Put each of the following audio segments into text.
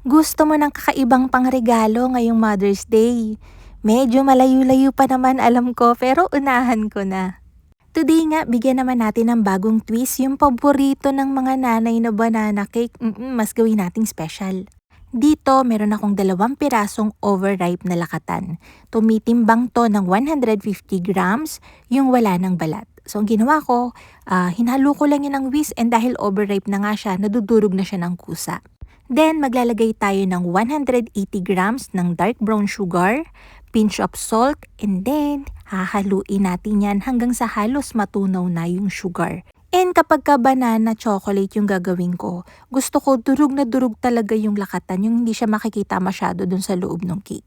Gusto mo ng kakaibang pangregalo ngayong Mother's Day? Medyo malayo-layo pa naman alam ko pero unahan ko na. Today nga, bigyan naman natin ng bagong twist yung paborito ng mga nanay na banana cake. Mas gawin nating special. Dito, meron akong 2 pirasong overripe na lakatan. Tumitimbang to ng 150 grams, yung wala ng balat. So, ang ginawa ko, hinalo ko lang yun ng whisk and dahil overripe na nga siya, nadudurog na siya ng kusa. Then, maglalagay tayo ng 180 grams ng dark brown sugar, pinch of salt, and then, hahaluin natin yan hanggang sa halos matunaw na yung sugar. And kapag ka banana chocolate yung gagawin ko, gusto ko durog na durog talaga yung lakatan, yung hindi siya makikita masyado dun sa loob ng cake.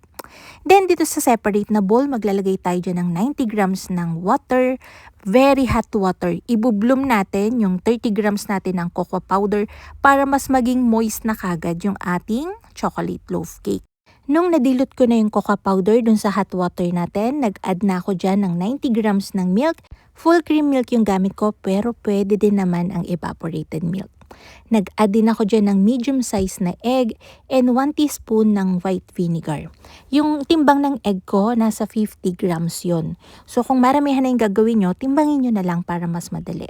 Then dito sa separate na bowl, maglalagay tayo dyan ng 90 grams ng water, very hot water. Ibubloom natin yung 30 grams natin ng cocoa powder para mas maging moist na kagad yung ating chocolate loaf cake. Nung nadilot ko na yung cocoa powder dun sa hot water natin, nag-add na ako dyan ng 90 grams ng milk. Full cream milk yung gamit ko pero pwede din naman ang evaporated milk. Nag-add din ako dyan ng medium size na egg and 1 teaspoon ng white vinegar. Yung timbang ng egg ko, nasa 50 grams yon. So kung maramihan na yung gagawin nyo, timbangin nyo na lang para mas madali.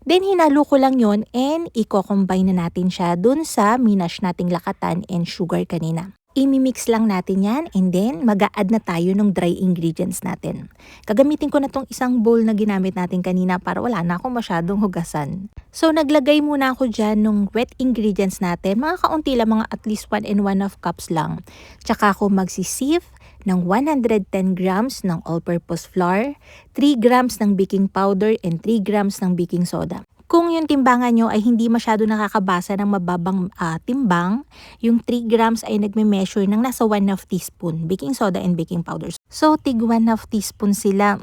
Then hinalo ko lang yon and i-combine na natin siya dun sa minash nating lakatan and sugar kanina. Imimix lang natin yan and then mag-a-add na tayo ng dry ingredients natin. Gagamitin ko na tong isang bowl na ginamit natin kanina para wala na akong masyadong hugasan. So naglagay muna ako dyan ng wet ingredients natin, mga kaunti lang, mga at least 1 and 1/2 cups lang. Tsaka ako magsisieve ng 110 grams ng all-purpose flour, 3 grams ng baking powder and 3 grams ng baking soda. Kung yung timbangan nyo ay hindi masyado nakakabasa ng mababang timbang, yung 3 grams ay nagme-measure ng nasa 1/2 teaspoon baking soda and baking powder. So, tig 1/2 teaspoon sila.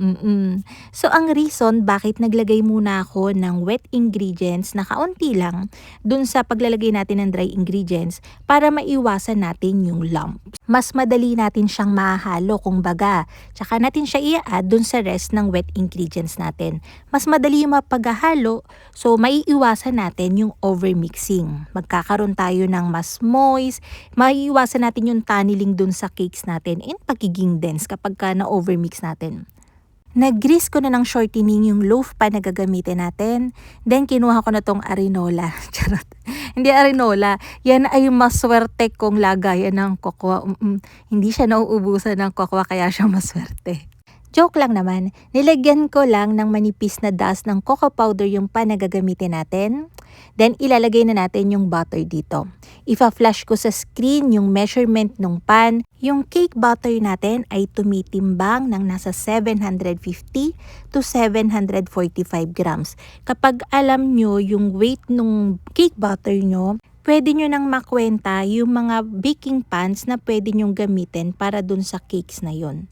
So, ang reason bakit naglagay muna ako ng wet ingredients na kaunti lang dun sa paglalagay natin ng dry ingredients para maiwasan natin yung lumps. Mas madali natin siyang mahalo kung baga. Tsaka natin siya i-add dun sa rest ng wet ingredients natin. Mas madali yung mapaghalo. So, maiiwasan natin yung overmixing. Magkakaroon tayo ng mas moist, maiiwasan natin yung tunneling dun sa cakes natin and pagiging dense kapag na-overmix natin. Nag-grease ko na ng shortening yung loaf pan na gagamitin natin. Then, kinuha ko na tong arenola. Charot. Hindi arenola. Yan ay maswerte kong lagayan ng cocoa. Hindi siya nauubusan ng cocoa kaya siya maswerte. Joke lang naman, nilagyan ko lang ng manipis na dust ng cocoa powder yung pan na gagamitin natin. Then, ilalagay na natin yung butter dito. Ifa-flash ko sa screen yung measurement ng pan. Yung cake butter natin ay tumitimbang ng nasa 750 to 745 grams. Kapag alam nyo yung weight ng cake butter nyo, pwede nyo nang makwenta yung mga baking pans na pwede nyong gamitin para dun sa cakes na yun.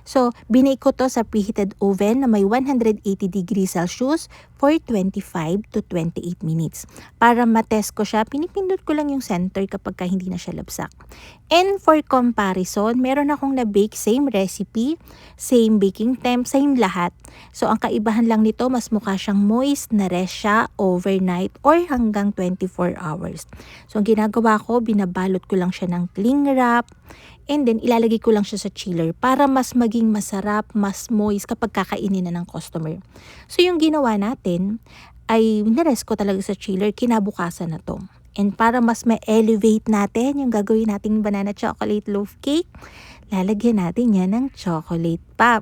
So, binake ko to sa preheated oven na may 180 degrees Celsius for 25 to 28 minutes. Para matest ko siya, pinipindot ko lang yung center kapag hindi na siya labsak. And for comparison, meron akong na-bake, same recipe, same baking temp, same lahat. So, ang kaibahan lang nito, mas mukha siyang moist na rest siya overnight or hanggang 24 hours. So, ang ginagawa ko, binabalot ko lang siya ng cling wrap and then ilalagay ko lang siya sa chiller para mas maging masarap, mas moist kapag kakainin na ng customer. So, yung ginawa natin ay nirest ko talaga sa chiller, kinabukasan na to. And para mas ma-elevate natin yung gagawin nating banana chocolate loaf cake, lalagyan natin yan ng chocolate pa.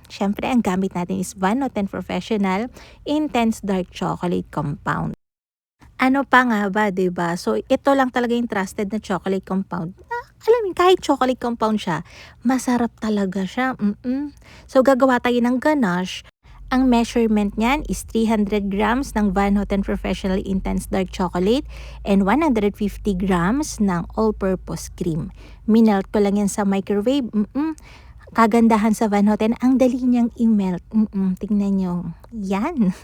Siyempre, ang gamit natin is Van Noten Professional Intense Dark Chocolate Compound. Ano pa nga ba, 'di ba? So, ito lang talaga yung trusted na chocolate compound. Alam mo, kahit chocolate compound siya, masarap talaga siya. So, gagawa tayo ng ganache. Ang measurement niyan is 300 grams ng Van Houten Professional Intense Dark Chocolate and 150 grams ng all-purpose cream. Minelt ko lang yan sa microwave. Kagandahan sa Van Houten, ang dali niyang i-melt. Tingnan nyo. Yan.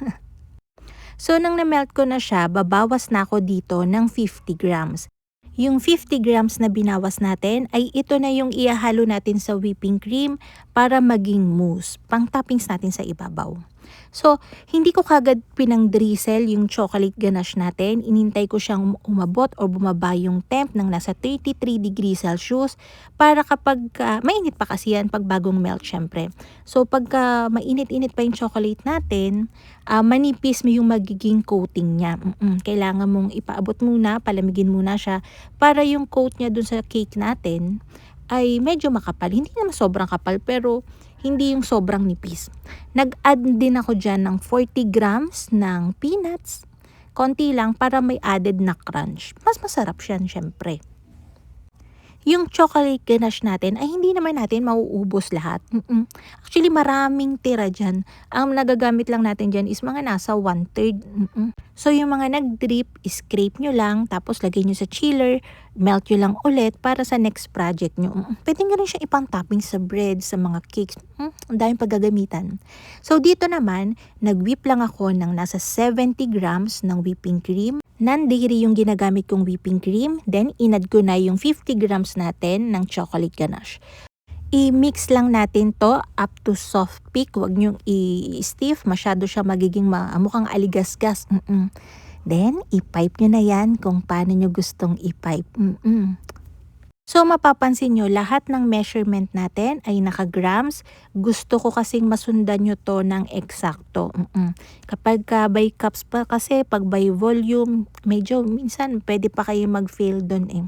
So, nang na-melt ko na siya, babawas na ako dito ng 50 grams. Yung 50 grams na binawas natin ay ito na yung ihahalo natin sa whipping cream para maging mousse, pang toppings natin sa ibabaw. So, hindi ko kagad pinang-drizzle yung chocolate ganache natin. Inintay ko siyang umabot o bumaba yung temp ng nasa 33 degrees Celsius para kapag mainit pa kasi yan pag bagong melt syempre. So, pagka mainit-init pa yung chocolate natin, manipis mo yung magiging coating niya. Kailangan mong ipaabot muna, palamigin muna siya para yung coat niya dun sa cake natin ay medyo makapal. Hindi naman sobrang kapal pero hindi yung sobrang nipis. Nag-add din ako dyan ng 40 grams ng peanuts. Konti lang para may added na crunch. Mas masarap siyan syempre. Yung chocolate ganache natin ay hindi naman natin mauubos lahat. Actually, maraming tira dyan. Ang nagagamit lang natin dyan is mga nasa 1/3. So, yung mga nag-drip, scrape nyo lang, tapos lagay nyo sa chiller, melt nyo lang ulit para sa next project nyo. Pwede nyo rin siya ipang topping sa bread, sa mga cakes. Ang daming paggagamitan. So, dito naman, nag-whip lang ako ng nasa 70 grams ng whipping cream. Non-dairy yung ginagamit kong whipping cream. Then, inad ko na yung 50 grams natin ng chocolate ganache. I-mix lang natin to up to soft peak. Huwag nyong i-stiff. Masyado siya magiging mukhang aligasgas. Then, i-pipe nyo na yan kung paano nyo gustong i-pipe. So, mapapansin nyo, lahat ng measurement natin ay naka-grams. Gusto ko kasing masundan nyo to ng eksakto. Kapag by cups pa kasi, pag by volume, medyo minsan pwede pa kayo mag-fail dun eh.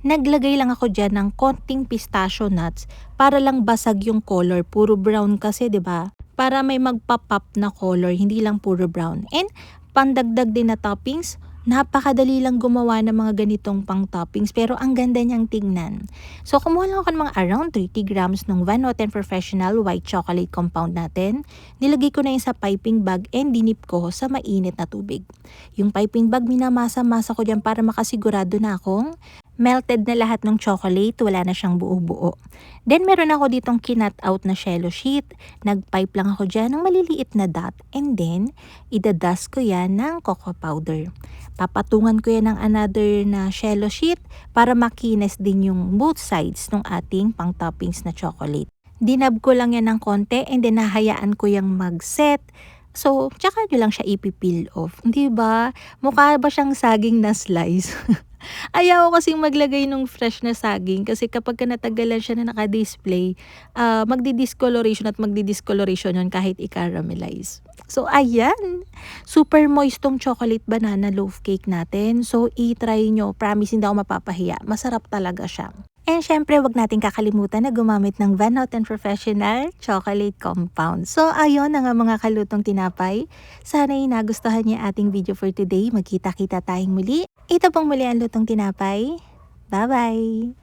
Naglagay lang ako dyan ng konting pistachio nuts para lang basag yung color. Puro brown kasi, 'di ba? Para may magpa-pop na color, hindi lang puro brown. And pandagdag din na toppings, napakadali lang gumawa ng mga ganitong pang toppings pero ang ganda niyang tingnan. So kumuha lang ako ng mga around 30 grams ng Van Noten Professional White Chocolate Compound natin. Nilagay ko na yun sa piping bag and dinip ko sa mainit na tubig. Yung piping bag minamasa-masa ko dyan para makasigurado na akong melted na lahat ng chocolate, wala na siyang buo-buo. Then meron ako ditong kinat out na cello sheet. Nag-pipe lang ako dyan ng maliliit na dot and then idadust ko yan ng cocoa powder. Papatungan ko yan ng another na cello sheet para makines din yung both sides ng ating pang toppings na chocolate. Dinab ko lang yan ng konti and then nahayaan ko yung mag-set. So, tsaka nyo lang siya ipipeel off. Diba? Mukha ba siyang saging na slice? Ayaw ko kasing maglagay ng fresh na saging kasi kapag natagalan siya na naka-display, magdi-discoloration at magdi-discoloration yun kahit i-caramelize. So, ayan. Super moist tong chocolate banana loaf cake natin. So, i-try nyo. Promise, hindi ako mapapahiya. Masarap talaga siya. And syempre, wag natin kakalimutan na gumamit ng Van Noten Professional Chocolate Compound. So, ayun ang mga kalutong tinapay. Sana'y nagustuhan niya ating video for today. Magkita-kita tayong muli. Ito pong muli ang lutong tinapay. Bye-bye!